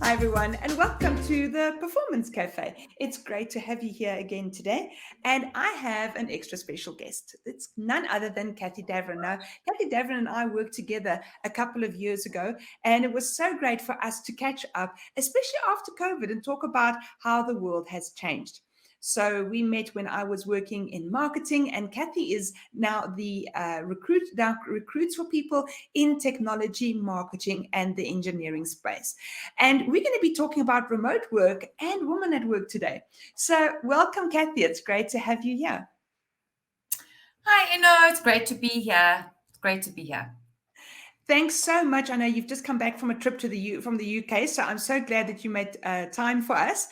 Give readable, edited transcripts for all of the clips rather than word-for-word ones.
Hi, everyone, and welcome to the Performance Café. It's great to have you here again today. And I have an extra special guest. It's none other than Cathy Daverin. Now, Cathy Daverin and I worked together a couple of years ago, and it was so great for us to catch up, especially after COVID, and talk about how the world has changed. So we met when I was working in marketing, and Cathy is now the recruits for people in technology, marketing, and the engineering space. And we're going to be talking about remote work and women at work today. So welcome, Cathy. It's great to have you here. Hi, Inno. It's great to be here. It's great to be here. Thanks so much. I know you've just come back from a trip to from the UK, so I'm so glad that you made time for us.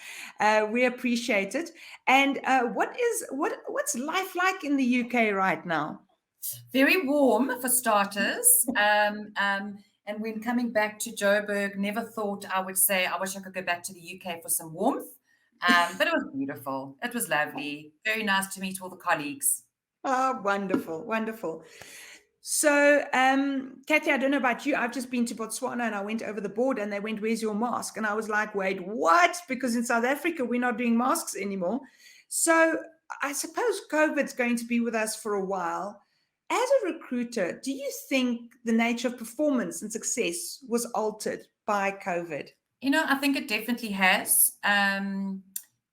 We appreciate it. And what's life like in the UK right now? Very warm for starters. And when coming back to Joburg, never thought I would say I wish I could go back to the UK for some warmth. But it was beautiful. It was lovely. Very nice to meet all the colleagues. Oh, wonderful, wonderful. So, Kathy, I don't know about you. I've just been to Botswana and I went over the border and they went, "Where's your mask?" And I was like, "Wait, what?" Because in South Africa, we're not doing masks anymore. So, I suppose COVID's going to be with us for a while. As a recruiter, do you think the nature of performance and success was altered by COVID? I think it definitely has. With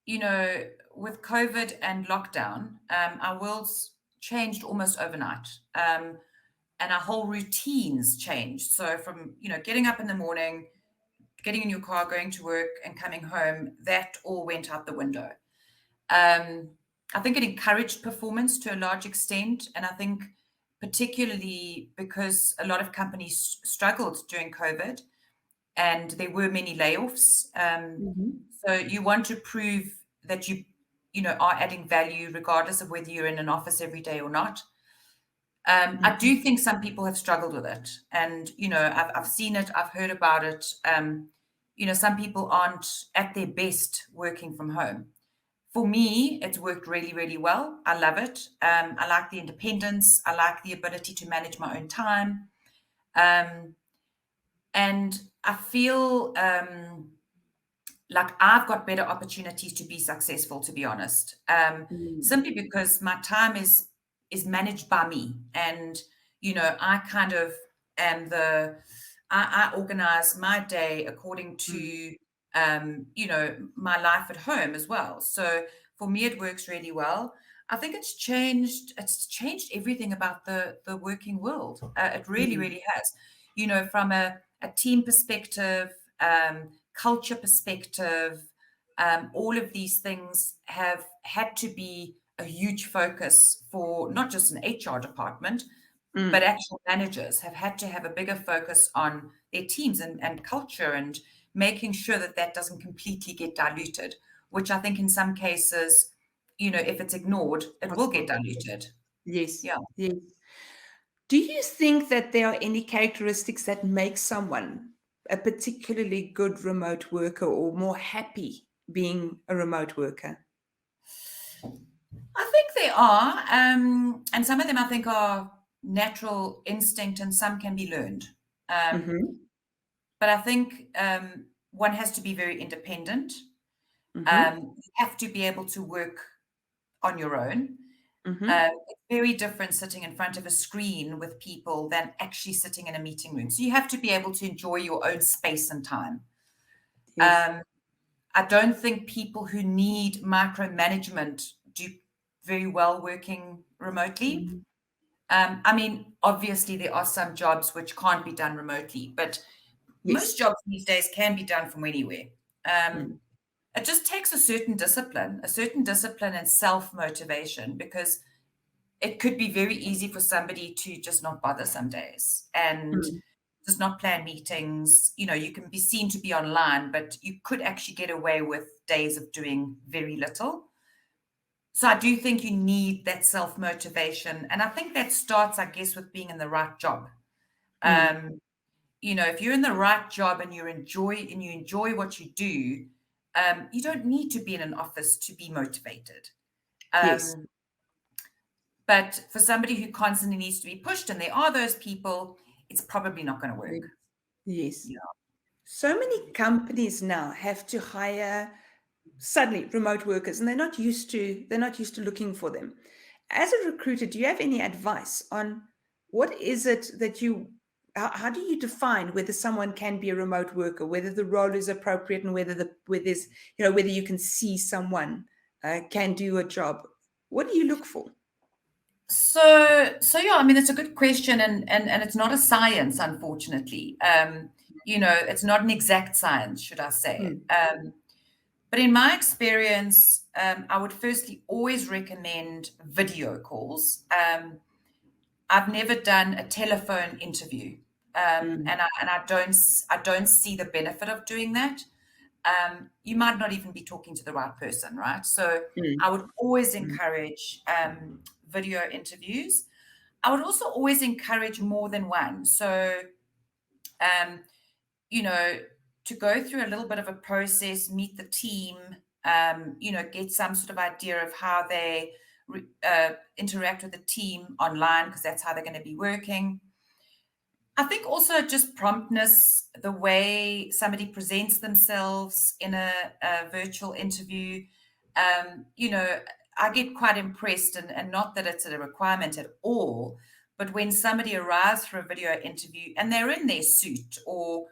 COVID and lockdown, our world's changed almost overnight. And our whole routines changed. So from, getting up in the morning, getting in your car, going to work and coming home, that all went out the window. I think it encouraged performance to a large extent. And I think particularly because a lot of companies struggled during COVID and there were many layoffs. So you want to prove that are adding value regardless of whether you're in an office every day or not. I do think some people have struggled with it, and I've seen it, I've heard about it. Some people aren't at their best working from home. For me, it's worked really, really well. I love it. I like the independence. I like the ability to manage my own time, and I feel like I've got better opportunities to be successful. To be honest, simply because my time is managed by me, and I kind of am I organize my day according to my life at home as well. So for me it works really well. I think it's changed everything about the working world. It really, really has, from a team perspective, culture perspective. All of these things have had to be a huge focus for not just an HR department, but actual managers have had to have a bigger focus on their teams and culture, and making sure that that doesn't completely get diluted, which I think in some cases, if it's ignored, it will get diluted. Yes. Yeah. Yes. Do you think that there are any characteristics that make someone a particularly good remote worker or more happy being a remote worker? I think they are. And some of them I think are natural instinct and some can be learned. Um, Mm-hmm. but I think one has to be very independent. Mm-hmm. You have to be able to work on your own. Mm-hmm. It's very different sitting in front of a screen with people than actually sitting in a meeting room. So you have to be able to enjoy your own space and time. Yes. Um, I don't think people who need micromanagement do very well working remotely. Mm-hmm. I mean, obviously, there are some jobs which can't be done remotely, but most Yes. jobs these days can be done from anywhere. Mm. It just takes a certain discipline and self motivation, because it could be very easy for somebody to just not bother some days and Mm. just not plan meetings. You can be seen to be online, but you could actually get away with days of doing very little. So I do think you need that self motivation. And I think that starts, I guess, with being in the right job. Mm. Um, if you're in the right job and you enjoy what you do, you don't need to be in an office to be motivated. Yes. Um, but for somebody who constantly needs to be pushed, and there are those people, it's probably not going to work. Yes. Yeah. So many companies now have to hire suddenly remote workers, and they're not used to looking for them. As a recruiter, do you have any advice on what is it that how do you define whether someone can be a remote worker, whether the role is appropriate, and whether you can see someone can do a job? What do you look for? So yeah, I mean, it's a good question, and it's not a science, unfortunately. It's not an exact science, should I say. Mm, But in my experience, I would firstly always recommend video calls. I've never done a telephone interview, mm, and I don't see the benefit of doing that. You might not even be talking to the right person, right? So mm, I would always mm, encourage video interviews. I would also always encourage more than one. So, um, you know, to go through a little bit of a process, meet the team, get some sort of idea of how they interact with the team online, because that's how they're going to be working. I think also just promptness, the way somebody presents themselves in a virtual interview. I get quite impressed, and not that it's a requirement at all, but when somebody arrives for a video interview and they're in their suit, or,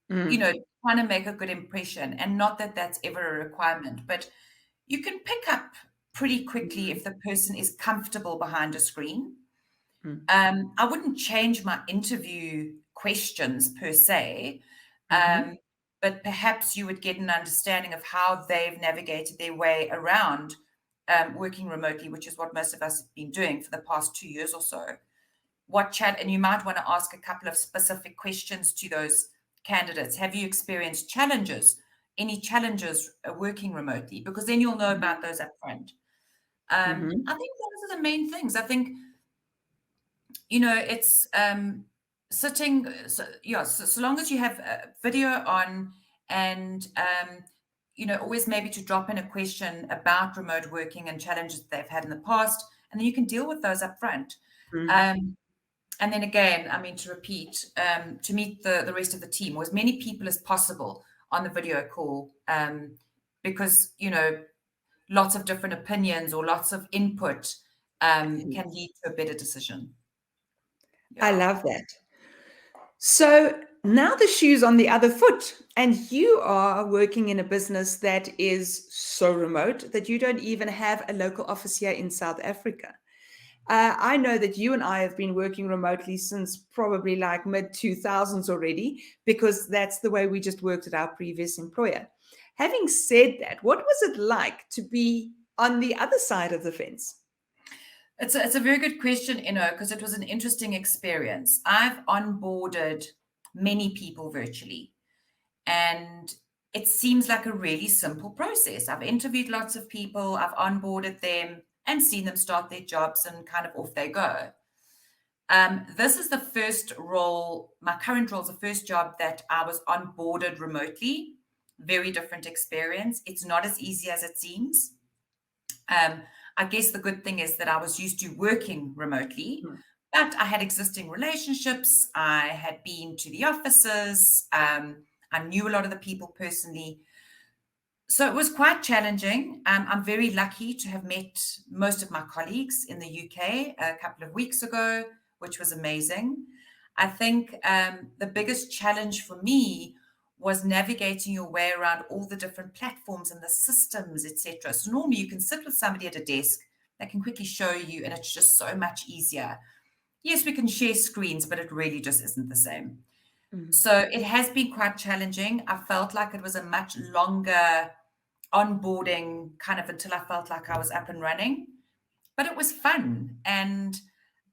mm, trying to make a good impression, and not that that's ever a requirement, but you can pick up pretty quickly mm, if the person is comfortable behind a screen. mm, I wouldn't change my interview questions per se, mhm, um, but perhaps you would get an understanding of how they've navigated their way around working remotely, which is what most of us have been doing for the past 2 years or so. And you might want to ask a couple of specific questions to those candidates. Have you experienced challenges? Any challenges working remotely? Because then you'll know about those up front. I mhm, think those are the main things. I think it's sitting. So, yeah, so long as you have a video on, and always maybe to drop in a question about remote working and challenges that they've had in the past, and then you can deal with those up front. mm. Um, and then again, I mean, to repeat, to meet the rest of the team, or as many people as possible on the video call, because lots of different opinions or lots of input can lead to a better decision. I Yeah. love that. So now the shoe's on the other foot, and you are working in a business that is so remote that you don't even have a local office here in South Africa. I know that you and I have been working remotely since probably like mid 2000s already, because that's the way we just worked at our previous employer. Having said that, what was it like to be on the other side of the fence? It's a very good question, because it was an interesting experience. I've onboarded many people virtually, and it seems like a really simple process. I've interviewed lots of people, I've onboarded them and seen them start their jobs, and kind of off they go. This is the first role, my current role is the first job that I was onboarded remotely. Very different experience. It's not as easy as it seems. Um, I guess the good thing is that I was used to working remotely, Mm, but I had existing relationships. I had been to the offices. I knew a lot of the people personally. So it was quite challenging. I'm very lucky to have met most of my colleagues in the UK a couple of weeks ago, which was amazing. I think the biggest challenge for me was navigating your way around all the different platforms and the systems, etc. So normally you can sit with somebody at a desk that can quickly show you, and it's just so much easier. Yes, we can share screens, but it really just isn't the same. mm, So it has been quite challenging. I felt like it was a much longer onboarding, kind of, until I felt like I was up and running. But it was fun. And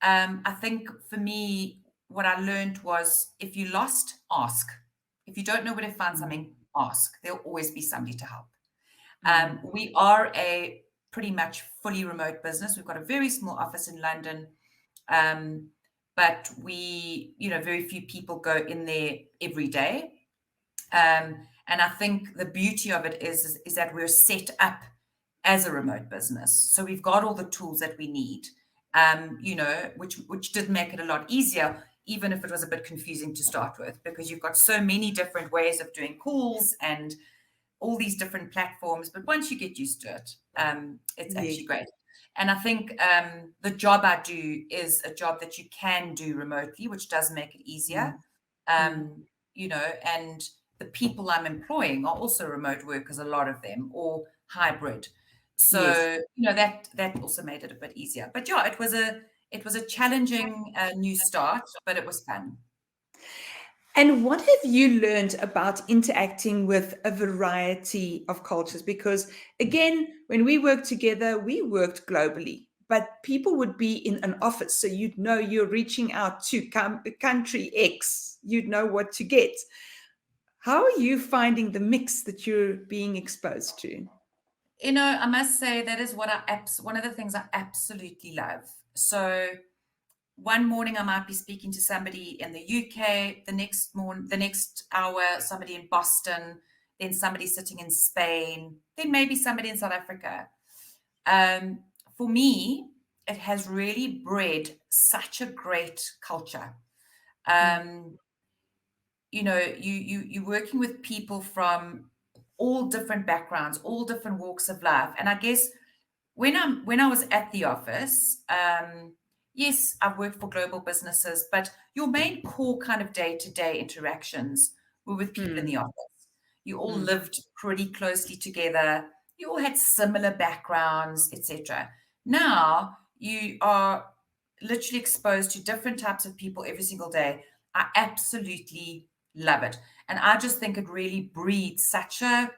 I think for me, what I learned was, if you lost, ask. If you don't know where to find mm, something, ask. There'll always be somebody to help. mm, We are a pretty much fully remote business. We've got a very small office in London. Um, but very few people go in there every day. And I think the beauty of it is that we're set up as a remote business. So we've got all the tools that we need, which did make it a lot easier, even if it was a bit confusing to start with, because you've got so many different ways of doing calls and all these different platforms. But once you get used to it, it's Yes. actually great. And I think the job I do is a job that you can do remotely, which does make it easier. Mm. And the people I'm employing are also remote workers, a lot of them, or hybrid. Yes. So, that also made it a bit easier. But yeah, it was a challenging new start, but it was fun. And what have you learned about interacting with a variety of cultures? Because again, when we worked together, we worked globally, but people would be in an office. So you'd know you're reaching out to country X, you'd know what to get. How are you finding the mix that you're being exposed to? I must say that is one of the things I absolutely love. So one morning I might be speaking to somebody in the UK, the next hour somebody in Boston, then somebody sitting in Spain, then maybe somebody in South Africa. For me, it has really bred such a great culture. Mm, You're working with people from all different backgrounds, all different walks of life. And I guess when I was at the office, yes, I've worked for global businesses, but your main core kind of day-to-day interactions were with people in mm, the office. You all mm, lived pretty closely together. You all had similar backgrounds, etc. Now you are literally exposed to different types of people every single day. I absolutely love it. And I just think it really breeds such a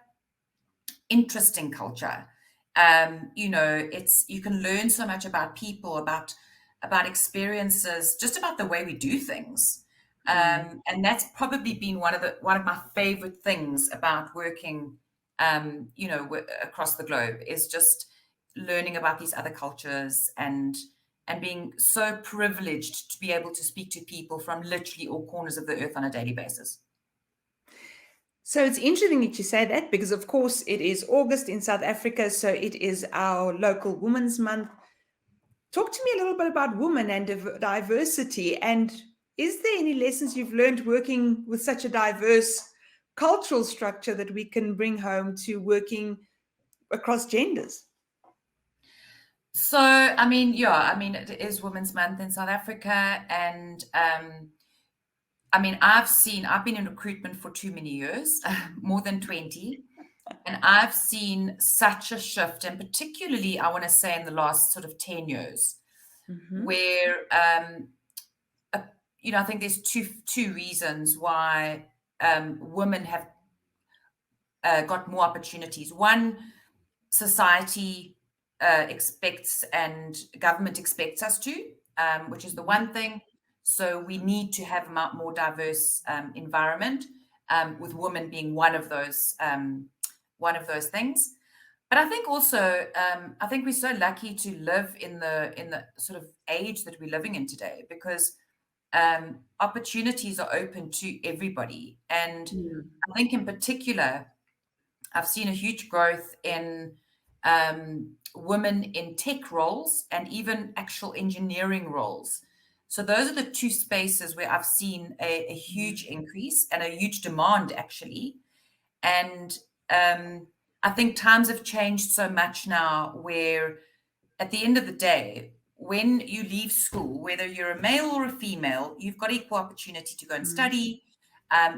interesting culture. It's you can learn so much about people, about experiences, just about the way we do things. mm. And that's probably been one of my favorite things about working, across the globe, is just learning about these other cultures and being so privileged to be able to speak to people from literally all corners of the earth on a daily basis. So it's interesting that you say that because, of course, it is August in South Africa. So it is our local Women's Month. Talk to me a little bit about women and diversity. And is there any lessons you've learned working with such a diverse cultural structure that we can bring home to working across genders? So, I mean, yeah, I mean, it is Women's Month in South Africa, and I mean, I've been in recruitment for too many years, more than 20, and I've seen such a shift, and particularly, I want to say in the last sort of 10 years, Mm-hmm. where, uh, I think there's two reasons why women have got more opportunities. One, society expects and government expects us to, which is the one thing. So we need to have a more diverse environment, with women being one of those things. But I think also, I think we're so lucky to live in the sort of age that we're living in today, because opportunities are open to everybody. And Mm. I think in particular, I've seen a huge growth in women in tech roles and even actual engineering roles. So those are the two spaces where I've seen a huge increase and a huge demand, actually. And I think times have changed so much now, where at the end of the day, when you leave school, whether you're a male or a female, you've got equal opportunity to go and Mm. study.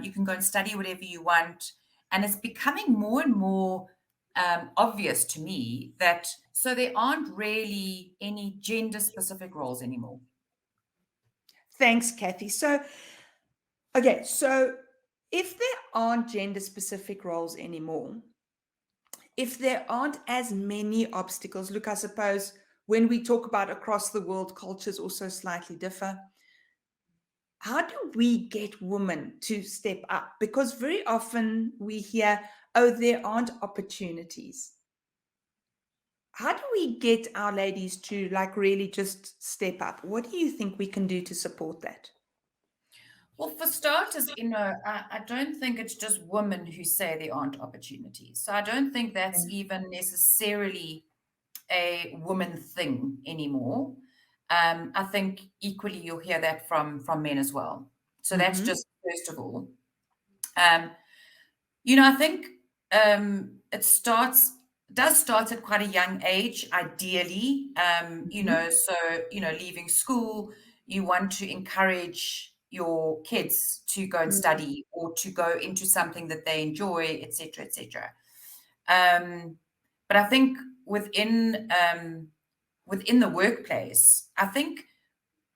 You can go and study whatever you want. And it's becoming more and more obvious to me that so there aren't really any gender specific roles anymore. Thanks, Kathy. So if there aren't gender specific roles anymore, if there aren't as many obstacles, look, I suppose when we talk about across the world, cultures also slightly differ. How do we get women to step up? Because very often we hear, oh, there aren't opportunities. How do we get our ladies to like really just step up? What do you think we can do to support that? Well, for starters, I don't think it's just women who say there aren't opportunities. So I don't think that's Mm. even necessarily a woman thing anymore. I think equally you'll hear that from men as well. So that's Mm-hmm. just first of all. Um, I think does start at quite a young age, ideally. Mm-hmm. So leaving school, you want to encourage your kids to go and study or to go into something that they enjoy, etc., etc. But I think within the workplace, I think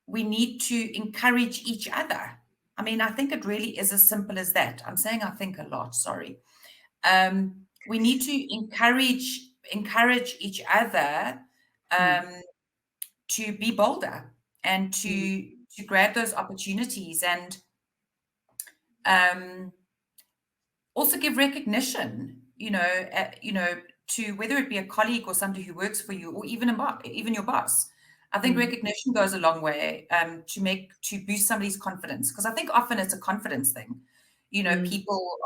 we need to encourage each other. I mean, I think it really is as simple as that. I'm saying I think a lot, sorry. We need to encourage each other Mm-hmm. um, to be bolder and to grab those opportunities and um, also give recognition. To whether it be a colleague or somebody who works for you, or even your boss. I think Mm-hmm. recognition goes a long way to boost somebody's confidence, because I think often it's a confidence thing. People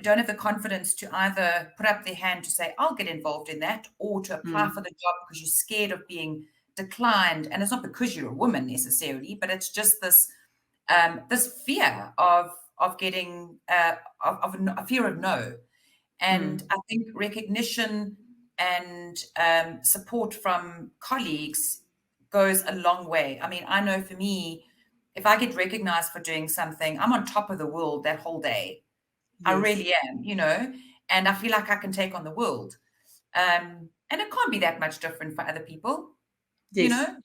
don't have the confidence to either put up their hand to say, I'll get involved in that, or to apply for the job because you're scared of being declined. And it's not because you're a woman necessarily, but it's just this fear of getting a fear of no. And I think recognition and support from colleagues goes a long way. I mean, I know for me, if I get recognized for doing something, I'm on top of the world that whole day. I Yes. really am, and I feel like I can take on the world. And it can't be that much different for other people, you Yes. know.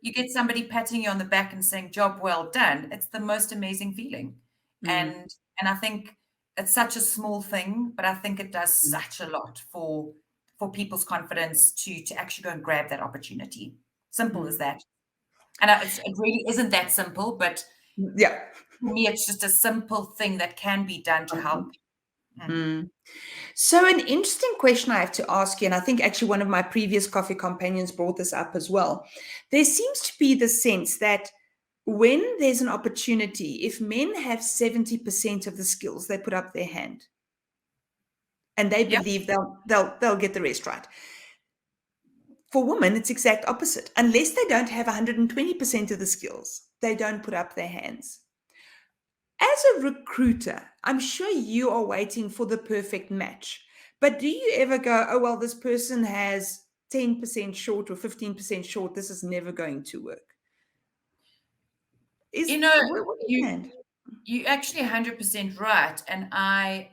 You get somebody patting you on the back and saying, "Job well done." It's the most amazing feeling, Mm-hmm. and I think it's such a small thing, but I think it does such a lot for people's confidence to actually go and grab that opportunity. Simple as that. And it really isn't that simple, but Yeah. for me, it's just a simple thing that can be done to help. Mm. Mm. So, an interesting question I have to ask you, and I think actually one of my previous coffee companions brought this up as well. There seems to be the sense that when there's an opportunity, if men have 70% of the skills, they put up their hand and they Yeah. believe they'll get the rest right. For women, it's exact opposite. Unless they don't have 120% of the skills, they don't put up their hands. As a recruiter, I'm sure you are waiting for the perfect match. But do you ever go, oh, well, this person has 10% short or 15% short. This is never going to work. You know, What do you you think? you actually 100% right. And I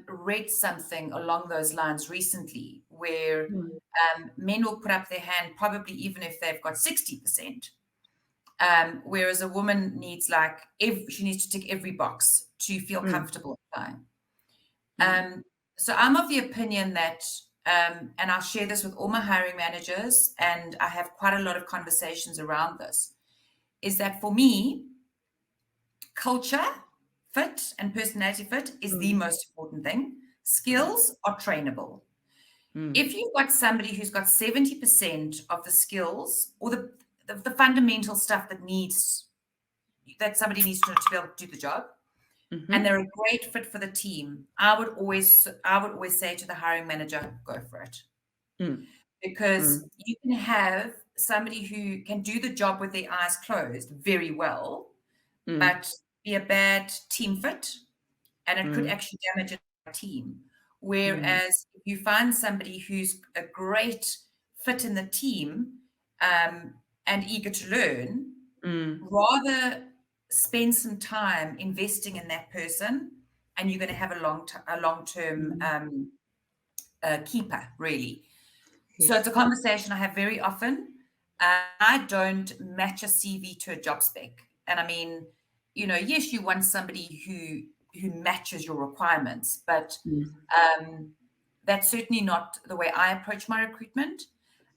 read something along those lines recently where Mm, men will put up their hand probably even if they've got 60%. Whereas a woman needs she needs to tick every box to feel mm, comfortable applying. mm, Um, so I'm of the opinion that, and I'll share this with all my hiring managers, and I have quite a lot of conversations around this, is that for me, culture fit and personality fit is the mm, most important thing. mm, Skills are trainable. mm, If you've got somebody who's got 70% of the skills or the fundamental stuff that somebody needs to know to be able to do the job, and mhm, they're a great fit for the team, I would always say to the hiring manager, go for it. mm, Because mm, you can have somebody who can do the job with their eyes closed very well, mm, but be a bad team fit, and it could mm, actually damage a team. mm, Whereas if you find somebody who's a great fit in the team, and eager to learn, mm, rather spend some time investing in that person, and you're going to have a long-term mm. keeper, really. So it's Yes. a conversation I have very often. I don't match a CV to a job spec. And I mean, yes, you want somebody who matches your requirements, but Mm, um, that's certainly not the way I approach my recruitment.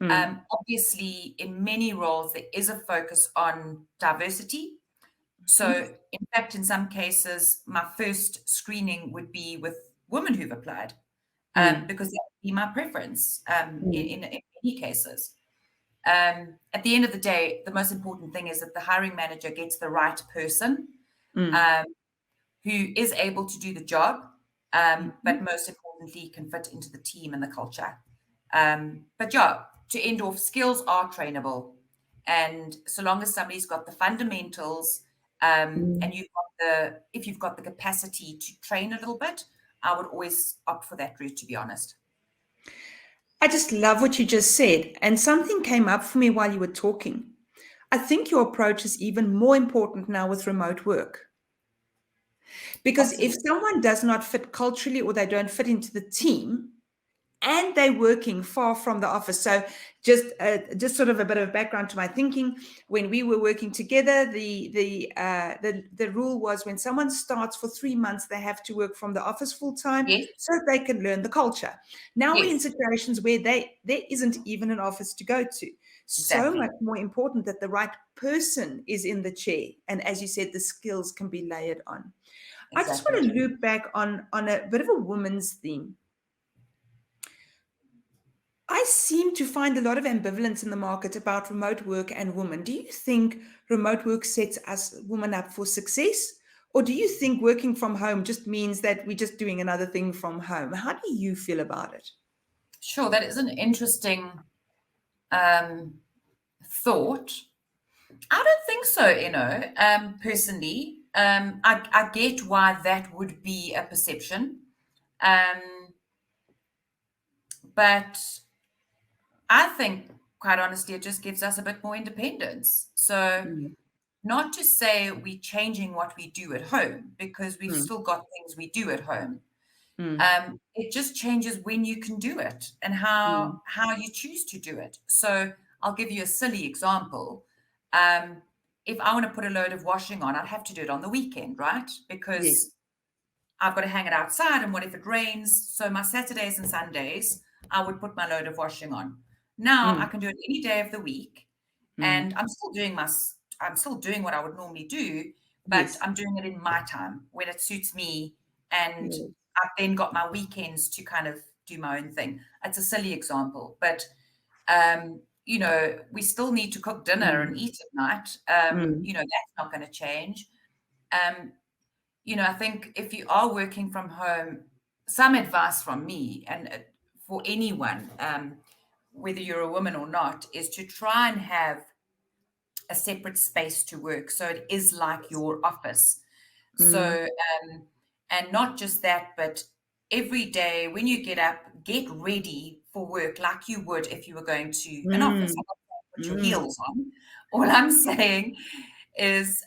mm, Obviously, in many roles, there is a focus on diversity. mhm, So, in fact, in some cases, my first screening would be with women who've applied, mm, because that would be my preference mm, in many cases. At the end of the day, the most important thing is that the hiring manager gets the right person mm, um, who is able to do the job, but mhm, most importantly, can fit into the team and the culture. But yeah, to end off, skills are trainable. And so long as somebody's got the fundamentals, and if you've got the capacity to train a little bit, I would always opt for that route, to be honest. I just love what you just said. And something came up for me while you were talking. I think your approach is even more important now with remote work. Because if Absolutely. someone does not fit culturally or they don't fit into the team, and they're working far from the office. So just sort of a bit of background to my thinking. When we were working together, the rule was when someone starts for 3 months, they have to work from the office full time Yes, so that they can learn the culture. Now we're in yes, situations where there isn't even an office to go to. So exactly, much more important that the right person is in the chair, and as you said, the skills can be layered on. I just exactly. want to loop back on a bit of a woman's theme. I seem to find a lot of ambivalence in the market about remote work and women. Do you think remote work sets us women up for success? Or do you think working from home just means that we're just doing another thing from home? How do you feel about it? Sure, that is an interesting um, thought. I don't think so, personally. I get why that would be a perception. Um, but I think, quite honestly, it just gives us a bit more independence. So, Mm, not to say we're changing what we do at home, because we've mm, still got things we do at home. mm, It just changes when you can do it and mm. how you choose to do it. So I'll give you a silly example. Um, if I want to put a load of washing on, I'd have to do it on the weekend, right? Yes. Because I've got to hang it outside, and what if it rains? So my Saturdays and Sundays, I would put my load of washing on. Now I Mm, can do it any day of the week, and mm. I'm still doing what I would normally do, but Yes. I'm doing it in my time when it suits me, and Yes. I've then got my weekends to kind of do my own thing. It's a silly example, but we still need to cook dinner and Mm, eat at night. mm. That's not going to change. Um, I think if you are working from home, some advice from me and for anyone, whether you're a woman or not, is to try and have a separate space to work. So it is like your office. Mm, So, and not just that, but every day when you get up, get ready for work like you would if you were going to an office. mm, I'm not saying put your mm. heels on. All I'm saying is,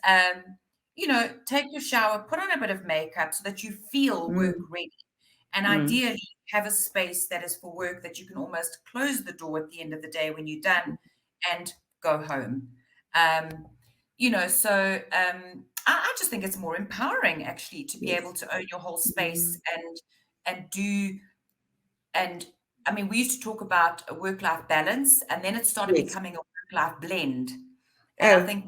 take your shower, put on a bit of makeup so that you feel work Mm, ready. And mm, ideally, have a space that is for work that you can almost close the door at the end of the day when you're done and go home. Um, I just think it's more empowering actually to be able yes. to own your whole Mm, space and do and I mean we used to talk about a work-life balance, and then it started yes. becoming a work-life blend. And I Oh, think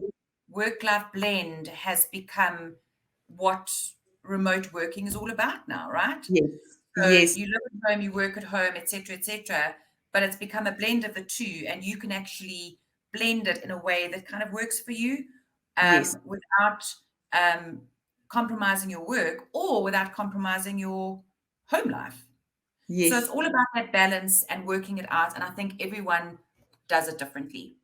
work-life blend has become what remote working is all about now, right? yes. So Yes. you live at home, you work at home, et cetera, but it's become a blend of the two, and you can actually blend it in a way that kind of works for you, Yes. without um, compromising your work or without compromising your home life. So it's Yes. all about that balance and working it out, and I think everyone does it differently.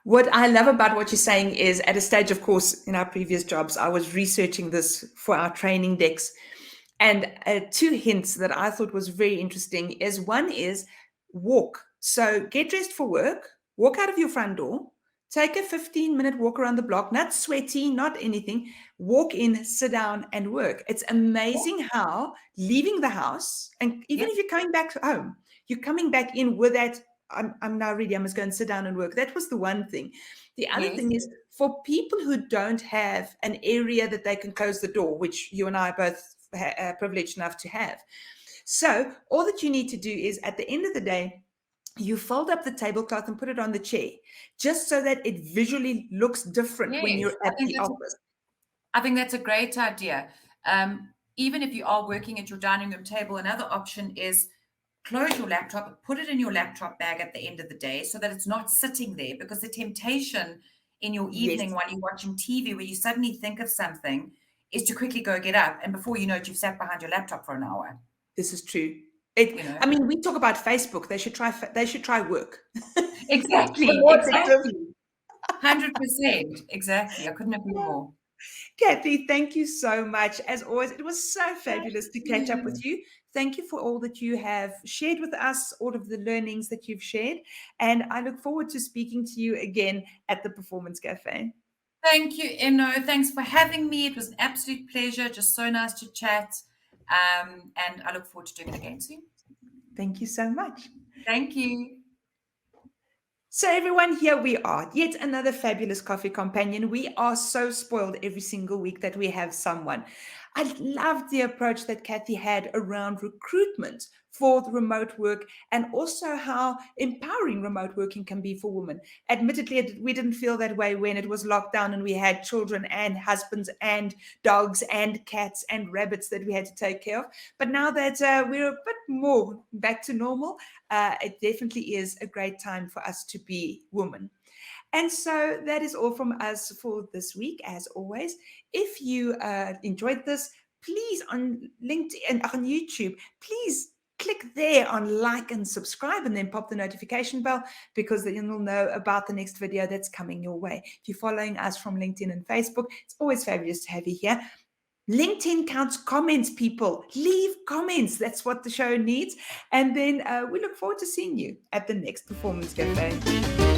What I love about what you're saying is at a stage, of course, in our previous jobs, I was researching this for our training decks. And two hints that I thought was very interesting is one is walk. So get dressed for work, walk out of your front door, take a 15-minute walk around the block, not sweaty, not anything. Walk in, sit down, and work. It's Yeah, amazing how leaving the house, and yeah, even if you're coming back home, you're coming back in with that. I'm now ready. I must go and sit down and work. That was the one thing. The other yes, thing is for people who don't have an area that they can close the door, which you and I are both privileged enough to have. So all that you need to do is at the end of the day, you fold up the tablecloth and put it on the chair, just so that it visually looks different when yes. you're at the office. I think that's a great idea. Even if you are working at your dining room table, another option is close your laptop, put it in your laptop bag at the end of the day so that it's not sitting there, because the temptation in your evening Yes, while you're watching TV where you suddenly think of something is to quickly go get up. And before you know it, you've sat behind your laptop for an hour. this is true. you know. I mean, we talk about Facebook. They should try. They should try work. Exactly, More addictive. exactly. 100%. Exactly. I couldn't agree more. Kathy, thank you so much. As always, it was so Thank fabulous to catch up you. with you. Thank you for all that you have shared with us, all of the learnings that you've shared. And I look forward to speaking to you again at the Performance Cafe. Thank you, Inno. Thanks for having me. It was an absolute pleasure. Just so nice to chat. And I look forward to doing it again soon. Thank you so much. Thank you. So, everyone, here we are, yet another fabulous coffee companion. We are so spoiled every single week that we have someone. I loved the approach that Cathy had around recruitment for the remote work and also how empowering remote working can be for women. Admittedly, we didn't feel that way when it was locked down and we had children and husbands and dogs and cats and rabbits that we had to take care of. But now that we're a bit more back to normal, it definitely is a great time for us to be women. And so that is all from us for this week, as always. If you enjoyed this, please on LinkedIn and on YouTube, please click there on like and subscribe and then pop the notification bell because then you'll know about the next video that's coming your way. If you're following us from LinkedIn and Facebook, it's always fabulous to have you here. LinkedIn counts comments, people. Leave comments. That's what the show needs. And then we look forward to seeing you at the next Performance Cafe.